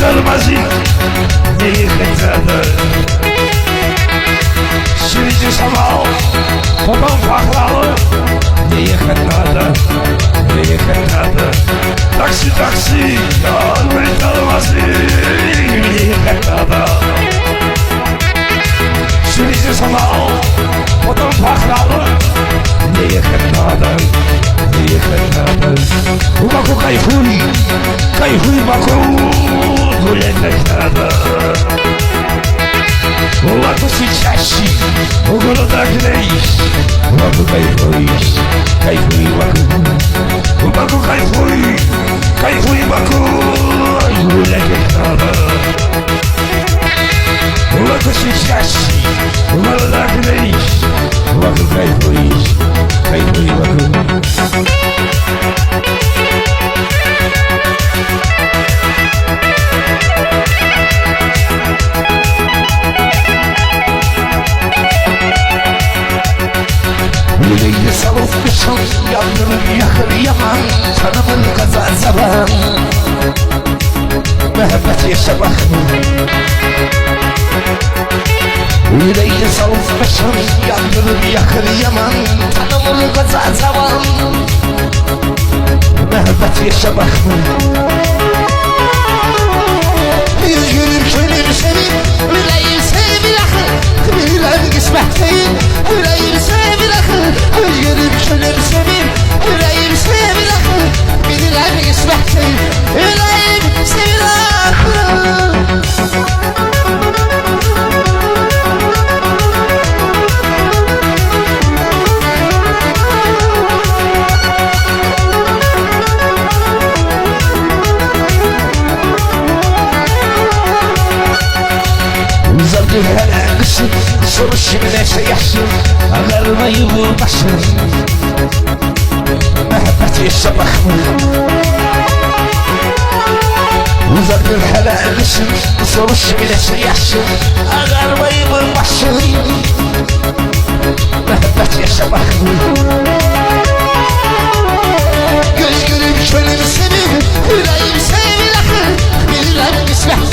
kalmazı neyi getirdi? Sürücü samal babam fakralı neyi getirdi? Neyi getirdi? Taksi taksi kalmayı kalmazı neyi getirdi? Sürücü samal babam fakralı neyi getirdi? Neyi getirdi? Baku kayfuy baku Gulendekada Baku siçaşi Uguluda güneş Baku kayfuy baku Baku kayfuy baku Gulendekada Baku siçaşi Uguluda güneş Baku kayfuy baku Yüreğini savurmuşum yandırıp yakır yaman Tanımın kaza zaman Mehmet yaşamak mı? Yüreğini savurmuşum yandırıp yakır yaman Tanımın kaza zaman Mehmet yaşamak mı? Üzgünüm könül senin Yüreğim sevir akı Bilen kısmet değil Yüreğim sevir akı Üzgünüm könül senin Yüreğim sevir akı Bilen kısmet değil Yüreğim sevir akı Uzadı hele kışın Soru şimdi yaşın Ağarmayı bu başın Mehmet yaşamak mı? Uzadı hele kışın Soru şimdi yaşın Ağarmayı bu başın Mehmet yaşamak mı? Göz görüp könül senin Yüreğim sevir akı Bilirem kısmet